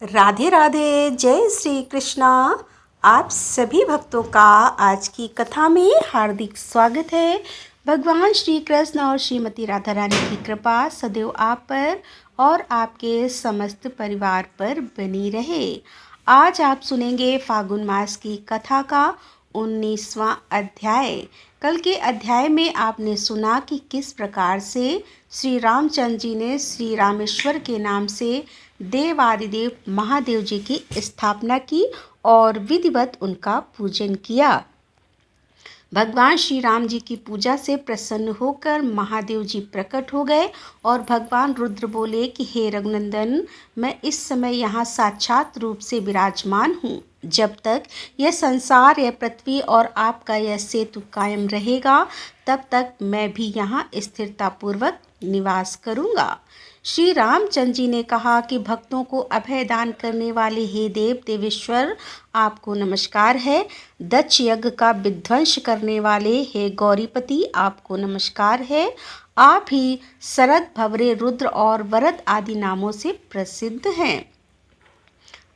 राधे राधे, जय श्री कृष्णा। आप सभी भक्तों का आज की कथा में हार्दिक स्वागत है। भगवान श्री कृष्ण और श्रीमती राधा रानी की कृपा सदैव आप पर और आपके समस्त परिवार पर बनी रहे। आज आप सुनेंगे फागुन मास की कथा का 19वां अध्याय। कल के अध्याय में आपने सुना कि किस प्रकार से श्री रामचंद्र जी ने श्री रामेश्वर के नाम से देवादिदेव महादेव जी की स्थापना की और विधिवत उनका पूजन किया। भगवान श्री राम जी की पूजा से प्रसन्न होकर महादेव जी प्रकट हो गए और भगवान रुद्र बोले कि हे रघुनंदन, मैं इस समय यहाँ साक्षात रूप से विराजमान हूँ। जब तक यह संसार, यह पृथ्वी और आपका यह सेतु कायम रहेगा, तब तक मैं भी यहाँ स्थिरतापूर्वक निवास करूँगा। श्री रामचंद्र जी ने कहा कि भक्तों को अभय दान करने वाले हे देव देवेश्वर, आपको नमस्कार है। दक्ष यज्ञ का विध्वंस करने वाले हे गौरीपति, आपको नमस्कार है। आप ही शरद, भवरे, रुद्र और वरद आदि नामों से प्रसिद्ध हैं।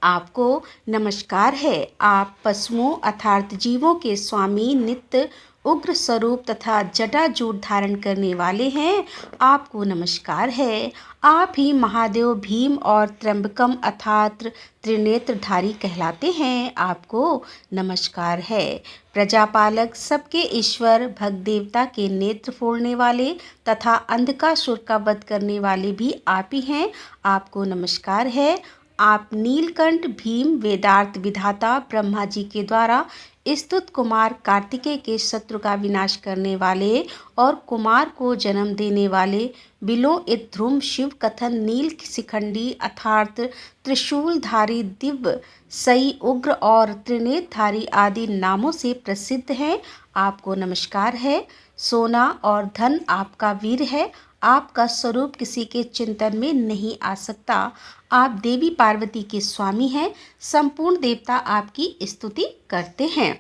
आपको नमस्कार है। आप पशुओं अर्थात जीवों के स्वामी, नित्य उग्र स्वरूप तथा जटाजूट धारण करने वाले हैं। आपको नमस्कार है। आप ही महादेव, भीम और त्र्यंबकम अर्थात त्रिनेत्रधारी कहलाते हैं। आपको नमस्कार है। प्रजापालक, सबके ईश्वर, भक्त देवता के नेत्र फोड़ने वाले तथा अंधकासुर का वध करने वाले भी आप ही हैं। आपको नमस्कार है। आप नीलकंठ, भीम, वेदार्थ विधाता, ब्रह्मा जी के द्वारा स्तुत कुमार कार्तिकेय के शत्रु का विनाश करने वाले और कुमार को जन्म देने वाले, बिलो ध्रुव, शिव कथन, नील शिखंडी अर्थात त्रिशूलधारी, दिव्य सई, उग्र और त्रिनेत्रधारी आदि नामों से प्रसिद्ध हैं। आपको नमस्कार है। सोना और धन आपका वीर है। आपका स्वरूप किसी के चिंतन में नहीं आ सकता। आप देवी पार्वती के स्वामी हैं। संपूर्ण देवता आपकी स्तुति करते हैं।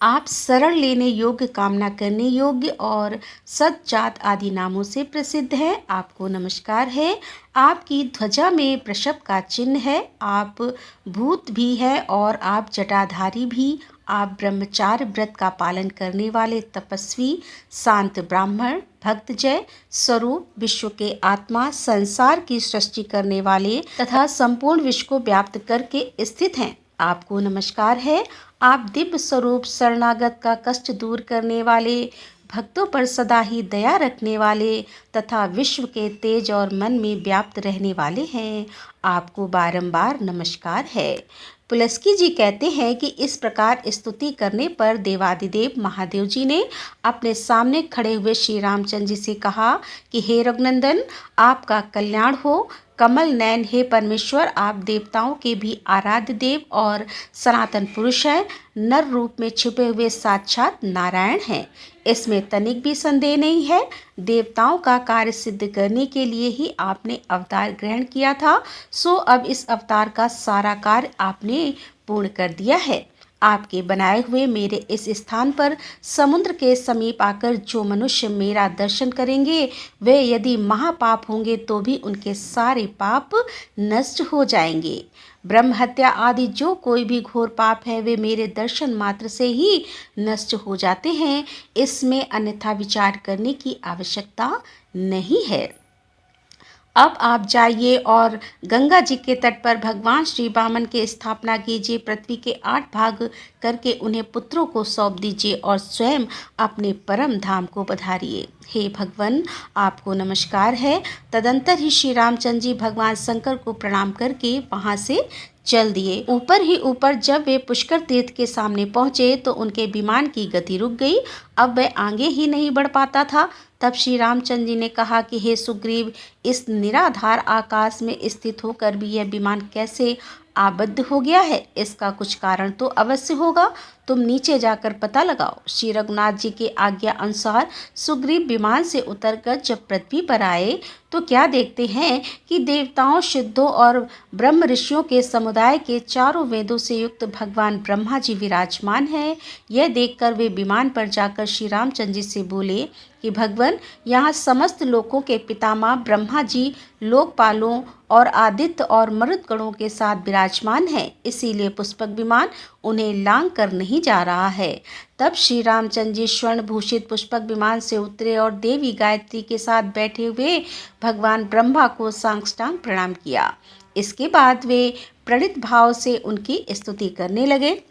आप शरण लेने योग्य, कामना करने योग्य और सज्जात आदि नामों से प्रसिद्ध हैं। आपको नमस्कार है। आपकी ध्वजा में वृषभ का चिन्ह है। आप भूत भी हैं और आप जटाधारी भी। आप ब्रह्मचार्य व्रत का पालन करने वाले तपस्वी, शांत ब्राह्मण, भक्त जय स्वरूप, विश्व के आत्मा, संसार की सृष्टि करने वाले तथा संपूर्ण विश्व को व्याप्त करके स्थित हैं। आपको नमस्कार है। आप दिव्य स्वरूप, शरणागत का कष्ट दूर करने वाले, भक्तों पर सदा ही दया रखने वाले तथा विश्व के तेज और मन में व्याप्त रहने वाले हैं। आपको बारंबार नमस्कार है। पुलस्की जी कहते हैं कि इस प्रकार स्तुति करने पर देवादिदेव महादेव जी ने अपने सामने खड़े हुए श्री रामचंद्र जी से कहा कि हे रघुनंदन, आपका कल्याण हो। कमल नयन हे परमेश्वर, आप देवताओं के भी आराध्य देव और सनातन पुरुष हैं। नर रूप में छिपे हुए साक्षात नारायण हैं। इसमें तनिक भी संदेह नहीं है। देवताओं का कार्य सिद्ध करने के लिए ही आपने अवतार ग्रहण किया था। सो अब इस अवतार का सारा कार्य आपने पूर्ण कर दिया है। आपके बनाए हुए मेरे इस स्थान पर समुद्र के समीप आकर जो मनुष्य मेरा दर्शन करेंगे, वे यदि महापाप होंगे तो भी उनके सारे पाप नष्ट हो जाएंगे। ब्रह्म हत्या आदि जो कोई भी घोर पाप है, वे मेरे दर्शन मात्र से ही नष्ट हो जाते हैं। इसमें अन्यथा विचार करने की आवश्यकता नहीं है। अब आप जाइए और गंगा जी के तट पर भगवान श्री वामन की स्थापना कीजिए। पृथ्वी के 8 भाग करके उन्हें पुत्रों को सौंप दीजिए और स्वयं अपने परम धाम को पधारिए। हे भगवान, आपको नमस्कार है। तदंतर ही श्री रामचंद्र जी भगवान शंकर को प्रणाम करके वहां से चल दिए। ऊपर ही ऊपर जब वे पुष्कर तीर्थ के सामने पहुंचे तो उनके विमान की गति रुक गई। अब वह आगे ही नहीं बढ़ पाता था। तब श्री रामचंद्र जी ने कहा कि हे सुग्रीव, इस निराधार आकाश में स्थित होकर भी यह विमान कैसे आबद्ध हो गया है? इसका कुछ कारण तो अवश्य होगा। तुम नीचे जाकर पता लगाओ। श्री रघुनाथ जी के आज्ञा अनुसार सुग्रीव विमान से उतरकर जब पृथ्वी पर आए तो क्या देखते हैं कि देवताओं, सिद्धों और ब्रह्म ऋषियों के समुदाय के चारों वेदों से युक्त भगवान ब्रह्मा जी विराजमान हैं। यह देखकर वे विमान पर जाकर श्री रामचंद्र जी से बोले, कि भगवान यहाँ समस्त लोकों के पितामह ब्रह्मा जी लोकपालों और आदित्य और मरुदगणों के साथ विराजमान हैं, इसीलिए पुष्पक विमान उन्हें लांग कर नहीं जा रहा है। तब श्री रामचंद्र जी स्वर्ण भूषित पुष्पक विमान से उतरे और देवी गायत्री के साथ बैठे हुए भगवान ब्रह्मा को साष्टांग प्रणाम किया। इसके बाद वे प्रणित भाव से उनकी स्तुति करने लगे।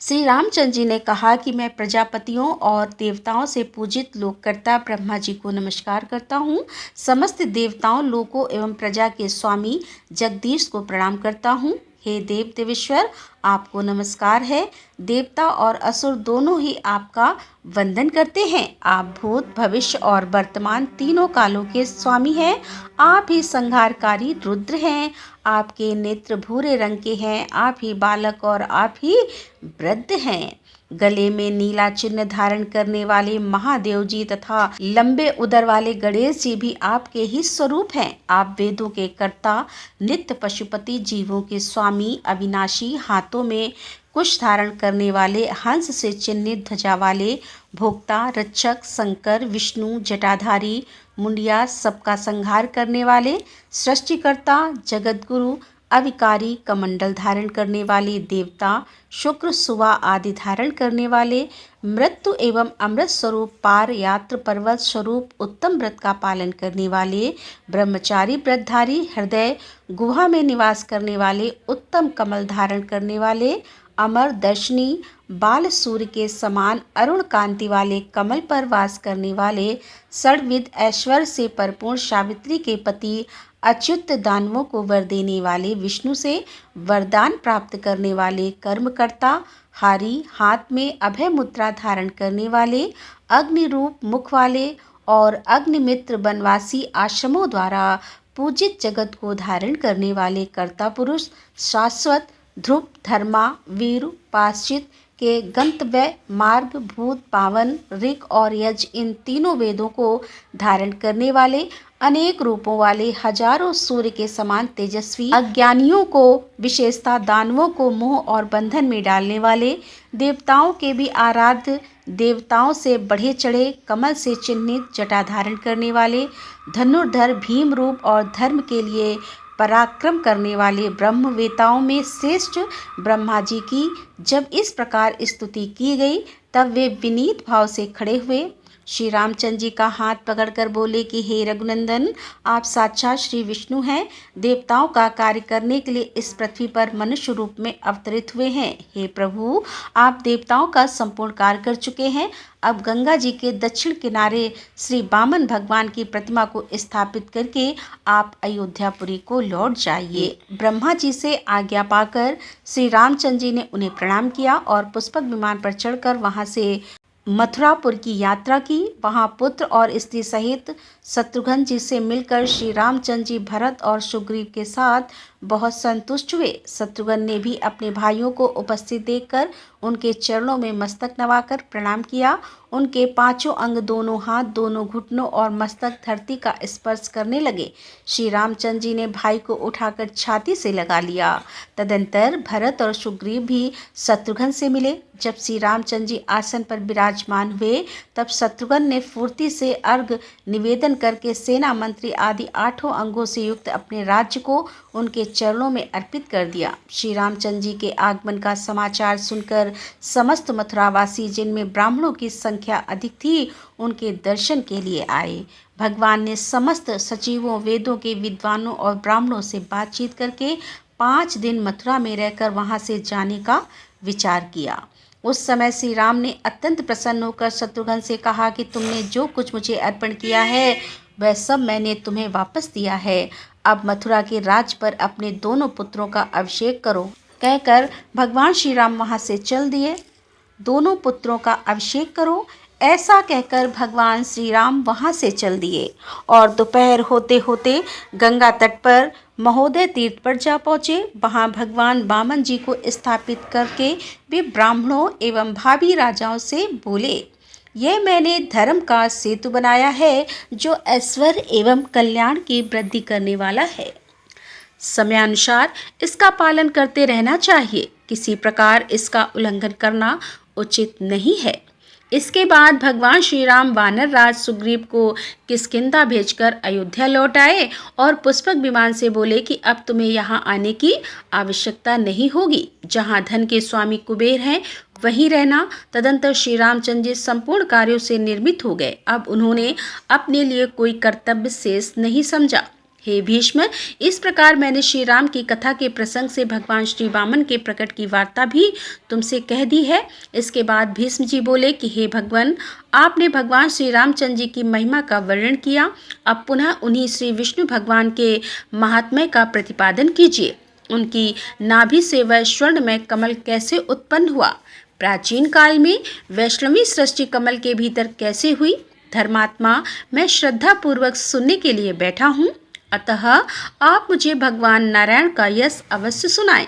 श्री रामचंद्र जी ने कहा कि मैं प्रजापतियों और देवताओं से पूजित लोककर्ता ब्रह्मा जी को नमस्कार करता हूँ। समस्त देवताओं, लोकों एवं प्रजा के स्वामी जगदीश को प्रणाम करता हूँ। हे देव देवेश्वर, आपको नमस्कार है। देवता और असुर दोनों ही आपका वंदन करते हैं। आप भूत, भविष्य और वर्तमान तीनों कालों के स्वामी हैं। आप ही संहारकारी रुद्र हैं। आपके नेत्र भूरे रंग के हैं। आप ही बालक और आप ही वृद्ध हैं। गले में नीला चिन्ह धारण करने वाले महादेव जी तथा लंबे उदर वाले गणेश जी भी आपके ही स्वरूप हैं। आप वेदों के कर्ता, नित्य पशुपति, जीवों के स्वामी, अविनाशी, हाथों में कुश धारण करने वाले, हंस से चिन्हित ध्वजा वाले, भोक्ता, रक्षक, शंकर, विष्णु, जटाधारी, मुंडिया, सबका संहार करने वाले, सृष्टिकर्ता, जगतगुरु, अविकारी, कमंडल धारण करने वाले देवता, शुक्र, सुवा आदि धारण करने वाले, मृत्यु एवं अमृत स्वरूप, पार यात्र पर्वत स्वरूप, उत्तम व्रत का पालन करने वाले, ब्रह्मचारी व्रतधारी, हृदय गुहा में निवास करने वाले, उत्तम कमल धारण करने वाले, अमर दर्शनी, बाल सूर्य के समान अरुण कांति वाले कमल पर वास करने वाले, षड्विध ऐश्वर्य से परिपूर्ण सावित्री के पति, अच्युत दानवों को वर देने वाले, विष्णु से वरदान प्राप्त करने वाले, कर्मकर्ता, हारी, हाथ में अभय मुद्रा धारण करने वाले, अग्नि रूप मुख वाले और अग्निमित्र वनवासी आश्रमों द्वारा पूजित जगत को धारण करने वाले, कर्ता पुरुष, शाश्वत, ध्रुव, धर्मा, वीर, पाश्चित के गंतव्य मार्ग, भूत, पावन, ऋग और यज इन तीनों वेदों को धारण करने वाले, अनेक रूपों वाले, हजारों सूर्य के समान तेजस्वी, अज्ञानियों को विशेषता, दानवों को मोह और बंधन में डालने वाले, देवताओं के भी आराध्य, देवताओं से बढ़े चढ़े, कमल से चिन्हित जटा धारण करने वाले, धनुर्धर, भीम रूप और धर्म के लिए पराक्रम करने वाले, ब्रह्मवेताओं में श्रेष्ठ ब्रह्मा जी की जब इस प्रकार स्तुति की गई, तब वे विनीत भाव से खड़े हुए। श्री रामचंद्र जी का हाथ पकड़कर बोले कि हे रघुनंदन, आप साक्षात श्री विष्णु हैं। देवताओं का कार्य करने के लिए इस पृथ्वी पर मनुष्य रूप में अवतरित हुए हैं। हे प्रभु, आप देवताओं का संपूर्ण कार्य कर चुके हैं। अब गंगा जी के दक्षिण किनारे श्री वामन भगवान की प्रतिमा को स्थापित करके आप अयोध्यापुरी को लौट जाइए। ब्रह्मा जी से आज्ञा पाकर श्री रामचंद्र जी ने उन्हें प्रणाम किया और पुष्पक विमान पर चढ़कर वहां से मथुरापुर की यात्रा की। वहां पुत्र और स्त्री सहित शत्रुघ्न जी से मिलकर श्री रामचंद्र जी भरत और सुग्रीव के साथ बहुत संतुष्ट हुए। शत्रुघ्न ने भी अपने भाइयों को उपस्थित देखकर उनके चरणों में मस्तक नवाकर प्रणाम किया। उनके पांचों अंग, दोनों हाथ, दोनों घुटनों और मस्तक धरती का स्पर्श करने लगे। श्री रामचंद्र जी ने भाई को उठाकर छाती से लगा लिया। तदंतर भरत और सुग्रीव भी शत्रुघ्न से मिले। जब श्री रामचंद्र जी आसन पर विराजमान हुए, तब शत्रुघ्न ने फुर्ती से अर्घ निवेदन करके सेना मंत्री आदि 8 अंगों से युक्त अपने राज्य को उनके चरणों में अर्पित कर दिया। श्री रामचंद्र जी के आगमन का समाचार सुनकर समस्त मथुरावासी, जिनमें ब्राह्मणों की संख्या अधिक थी, उनके दर्शन के लिए आए। भगवान ने समस्त सचिवों, वेदों के विद्वानों और ब्राह्मणों से बातचीत करके 5 दिन मथुरा में रहकर वहां से जाने का विचार किया। उस समय श्री राम ने अत्यंत प्रसन्न होकर शत्रुघ्न से कहा कि तुमने जो कुछ मुझे अर्पण किया है, वह सब मैंने तुम्हें वापस दिया है। अब मथुरा के राज पर अपने दोनों पुत्रों का अभिषेक करो। कहकर भगवान श्री राम वहां से चल दिए। दोनों पुत्रों का अभिषेक करो, ऐसा कहकर भगवान श्री राम वहां से चल दिए और दोपहर होते होते गंगा तट पर महोदय तीर्थ पर जा पहुँचे। वहाँ भगवान वामन जी को स्थापित करके वे ब्राह्मणों एवं भावी राजाओं से बोले, यह मैंने धर्म का सेतु बनाया है, जो ऐश्वर्य एवं कल्याण की वृद्धि करने वाला है। समयानुसार इसका पालन करते रहना चाहिए। किसी प्रकार इसका उल्लंघन करना उचित नहीं है। इसके बाद भगवान श्री राम वानर राज सुग्रीव को किष्किंधा भेजकर अयोध्या लौट आए और पुष्पक विमान से बोले कि अब तुम्हें यहाँ आने की आवश्यकता नहीं होगी। जहाँ धन के स्वामी कुबेर हैं वहीं रहना। तदंतर श्री रामचंद्र जी संपूर्ण कार्यों से निर्मित हो गए। अब उन्होंने अपने लिए कोई कर्तव्य शेष नहीं समझा। हे भीष्म, इस प्रकार मैंने श्री राम की कथा के प्रसंग से भगवान श्री वामन के प्रकट की वार्ता भी तुमसे कह दी है। इसके बाद भीष्म जी बोले कि हे भगवान, आपने भगवान श्री रामचंद्र जी की महिमा का वर्णन किया। अब पुनः उन्हीं श्री विष्णु भगवान के महात्म्य का प्रतिपादन कीजिए। उनकी नाभि से वह स्वर्णमय कमल कैसे उत्पन्न हुआ? प्राचीन काल में वैष्णवी सृष्टि कमल के भीतर कैसे हुई? धर्मात्मा, मैं श्रद्धा पूर्वक सुनने के लिए बैठा हूँ, अतः आप मुझे भगवान नारायण का यश अवश्य सुनाएं।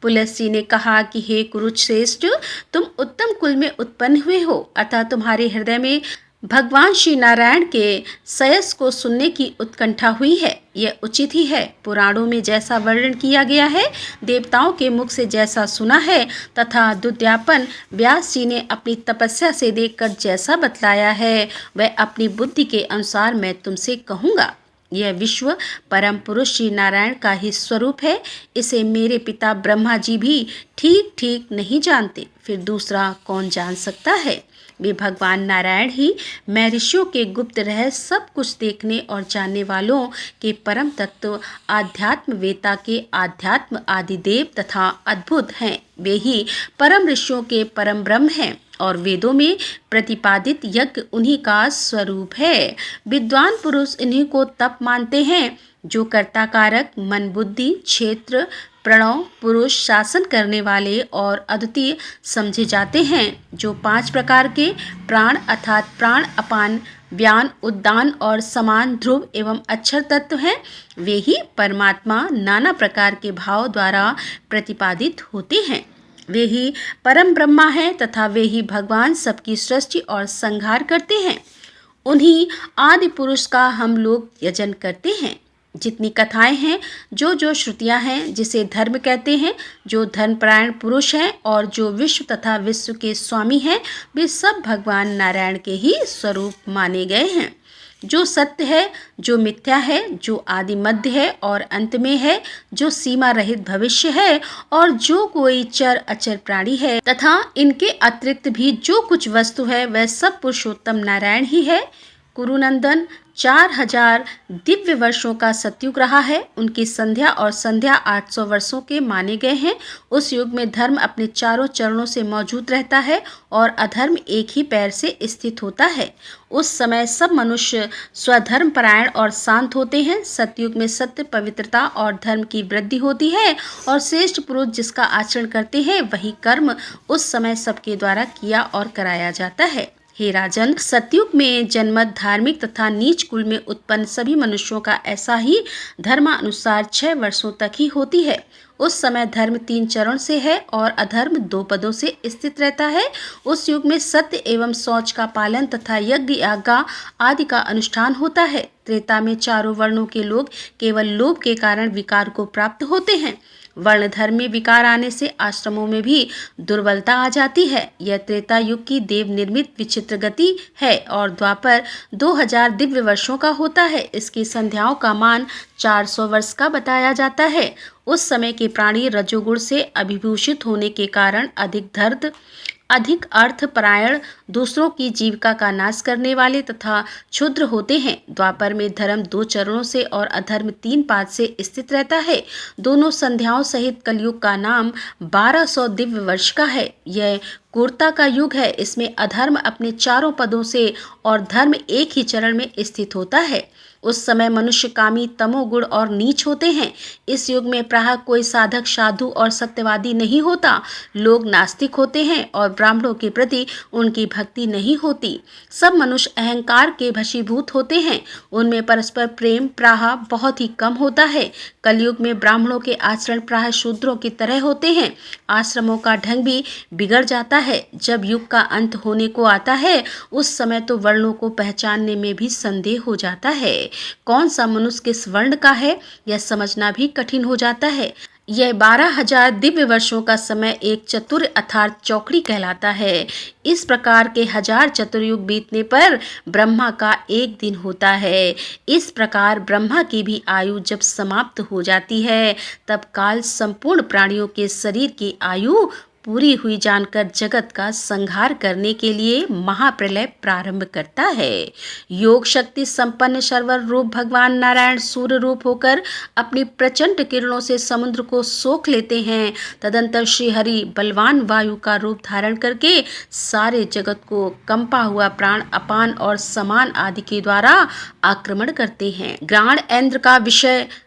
पुलस्त्य ने कहा कि हे कुरुश्रेष्ठ, तुम उत्तम कुल में उत्पन्न हुए हो, अतः तुम्हारे हृदय में भगवान श्री नारायण के सयस को सुनने की उत्कंठा हुई है। यह उचित ही है। पुराणों में जैसा वर्णन किया गया है, देवताओं के मुख से जैसा सुना है तथा दुद्यापन व्यास जी ने अपनी तपस्या से देखकर जैसा बतलाया है, वह अपनी बुद्धि के अनुसार मैं तुमसे कहूँगा। यह विश्व परम पुरुष श्री नारायण का ही स्वरूप है। इसे मेरे पिता ब्रह्मा जी भी ठीक ठीक नहीं जानते, फिर दूसरा कौन जान सकता है? वे भगवान नारायण ही मैं ऋषियों के गुप्त रहस्य सब कुछ देखने और जानने वालों के परम तत्व आध्यात्म वेता के आध्यात्म आदिदेव तथा अद्भुत हैं। वे ही परम ऋषियों के परम ब्रह्म हैं और वेदों में प्रतिपादित यज्ञ उन्हीं का स्वरूप है। विद्वान पुरुष इन्हीं को तप मानते हैं जो कर्ता कारक मन बुद्धि क्षेत्र प्रणव पुरुष शासन करने वाले और अद्वितीय समझे जाते हैं। जो 5 प्रकार के प्राण अर्थात प्राण अपान व्यान उद्दान और समान ध्रुव एवं अक्षर तत्व हैं, वे ही परमात्मा नाना प्रकार के भाव द्वारा प्रतिपादित होते हैं। वे ही परम ब्रह्मा हैं तथा वे ही भगवान सबकी सृष्टि और संहार करते हैं। उन्हीं आदि पुरुष का हम लोग यजन करते हैं। जितनी कथाएं हैं, जो श्रुतियां हैं, जिसे धर्म कहते हैं, जो धर्मपरायण पुरुष हैं और जो विश्व तथा विश्व के स्वामी हैं, वे सब भगवान नारायण के ही स्वरूप माने गए हैं। जो सत्य है, जो मिथ्या है, जो आदि मध्य है और अंत में है, जो सीमा रहित भविष्य है और जो कोई चर अचर प्राणी है तथा इनके अतिरिक्त भी जो कुछ वस्तु है, वह सब पुरुषोत्तम नारायण ही है। कुरुनंदन 4000 दिव्य वर्षों का सतयुग रहा है। उनकी संध्या और संध्या 800 वर्षों के माने गए हैं। उस युग में धर्म अपने चारों चरणों से मौजूद रहता है और अधर्म एक ही पैर से स्थित होता है। उस समय सब मनुष्य स्वधर्म परायण और शांत होते हैं। सतयुग में सत्य पवित्रता और धर्म की वृद्धि होती है और श्रेष्ठ पुरुष जिसका आचरण करते हैं वही कर्म उस समय सबके द्वारा किया और कराया जाता है। हे राजन, सतयुग में जन्मत धार्मिक तथा नीच कुल में उत्पन्न सभी मनुष्यों का ऐसा ही धर्मानुसार 6 वर्षों तक ही होती है। उस समय धर्म 3 चरण से है और अधर्म 2 पदों से स्थित रहता है। उस युग में सत्य एवं शौच का पालन तथा यज्ञ यागा आदि का अनुष्ठान होता है। त्रेता में चारों वर्णों के लोग केवल लोभ के कारण विकार को प्राप्त होते हैं। वर्ण धर्म में विकार आने से आश्रमों में भी दुर्बलता आ जाती है। यह त्रेता युग की देव निर्मित विचित्र गति है और द्वापर 2000 दिव्य वर्षों का होता है। इसकी संध्याओं का मान 400 वर्ष का बताया जाता है। उस समय के प्राणी रजोगुण से अभिभूषित होने के कारण अधिक अर्थ परायण, दूसरों की जीविका का नाश करने वाले तथा क्षुद्र होते हैं। द्वापर में धर्म 2 चरणों से और अधर्म 3 पाद से स्थित रहता है। दोनों संध्याओं सहित कलयुग का नाम 1200 दिव्य वर्ष का है। यह क्रूरता का युग है। इसमें अधर्म अपने चारों पदों से और धर्म एक ही चरण में स्थित होता है। उस समय मनुष्य कामी, तमोगुण और नीच होते हैं। इस युग में प्रायः कोई साधक, साधु और सत्यवादी नहीं होता। लोग नास्तिक होते हैं और ब्राह्मणों के प्रति उनकी भक्ति नहीं होती। सब मनुष्य अहंकार के भशीभूत होते हैं। उनमें परस्पर प्रेम प्रायः बहुत ही कम होता है। कलयुग में ब्राह्मणों के आचरण प्रायः शूद्रों की तरह होते हैं। आश्रमों का ढंग भी बिगड़ जाता है। जब युग का अंत होने को आता है, उस समय तो वर्णों को पहचानने में भी संदेह हो जाता है। कौन सा मनुष्य किस वर्ण का है, यह समझना भी कठिन हो जाता है। यह 12,000 दिव्य वर्षों का समय एक चतुर अर्थात चौकड़ी कहलाता है। इस प्रकार के 1000 चतुर्युग बीतने पर ब्रह्मा का एक दिन होता है। इस प्रकार ब्रह्मा की भी आयु जब समाप्त हो जाती है तब काल संपूर्ण प्राणियों के शरीर की आयु पूरी हुई जानकर जगत का संहार करने के लिए महाप्रलय प्रारंभ करता है। योग शक्ति संपन्न सर्वर रूप भगवान नारायण सूर्य रूप होकर अपनी प्रचंड किरणों से समुद्र को सोख लेते हैं। तदंतर श्री हरि बलवान वायु का रूप धारण करके सारे जगत को कंपा हुआ प्राण अपान और समान आदि के द्वारा आक्रमण करते हैं।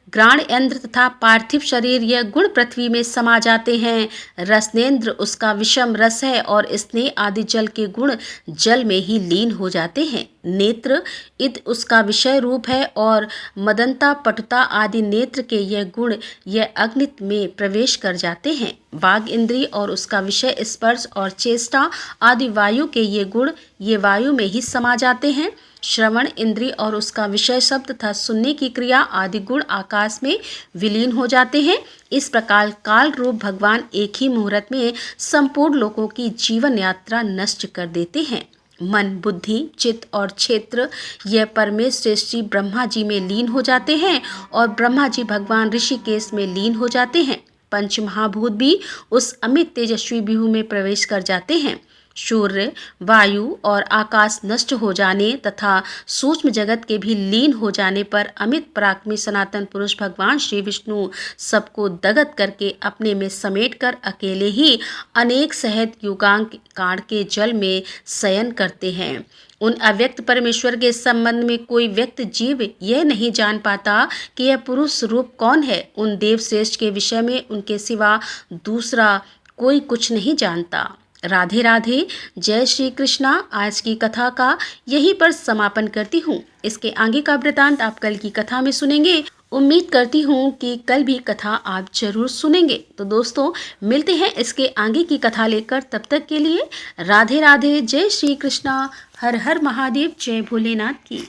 ग्राण इंद्र तथा पार्थिव शरीर यह गुण पृथ्वी में समा जाते हैं। रसनेन्द्र उसका विषम रस है और स्नेह आदि जल के गुण जल में ही लीन हो जाते हैं। नेत्र इत उसका विषय रूप है और मदनता पटुता आदि नेत्र के यह गुण यह अग्नि में प्रवेश कर जाते हैं। वाग इंद्री और उसका विषय स्पर्श और चेष्टा आदि वायु के ये गुण ये वायु में ही समा जाते हैं। श्रवण इंद्री और उसका विषय शब्द तथा सुनने की क्रिया आदि गुण आकाश में विलीन हो जाते हैं। इस प्रकार काल रूप भगवान एक ही मुहूर्त में संपूर्ण लोगों की जीवन यात्रा नष्ट कर देते हैं। मन बुद्धि चित्त और क्षेत्र यह परमेश्वर श्री ब्रह्मा जी में लीन हो जाते हैं और ब्रह्मा जी भगवान ऋषिकेश में लीन हो जाते हैं। पंच महाभूत भी उस अमित तेजस्वी व्यूह में प्रवेश कर जाते हैं। सूर्य वायु और आकाश नष्ट हो जाने तथा सूक्ष्म जगत के भी लीन हो जाने पर अमित पराक्रमी सनातन पुरुष भगवान श्री विष्णु सबको दगत करके अपने में समेटकर अकेले ही अनेक सहत युगांक कांड के जल में शयन करते हैं। उन अव्यक्त परमेश्वर के संबंध में कोई व्यक्त जीव यह नहीं जान पाता कि यह पुरुष रूप कौन है। उन देव श्रेष्ठ के विषय में उनके सिवा दूसरा कोई कुछ नहीं जानता। राधे राधे। जय श्री कृष्णा। आज की कथा का यहीं पर समापन करती हूँ। इसके आगे का वृतांत आप कल की कथा में सुनेंगे। उम्मीद करती हूँ कि कल भी कथा आप जरूर सुनेंगे। तो दोस्तों मिलते हैं इसके आगे की कथा लेकर। तब तक के लिए राधे राधे। जय श्री कृष्णा। हर हर महादेव। जय भोलेनाथ की।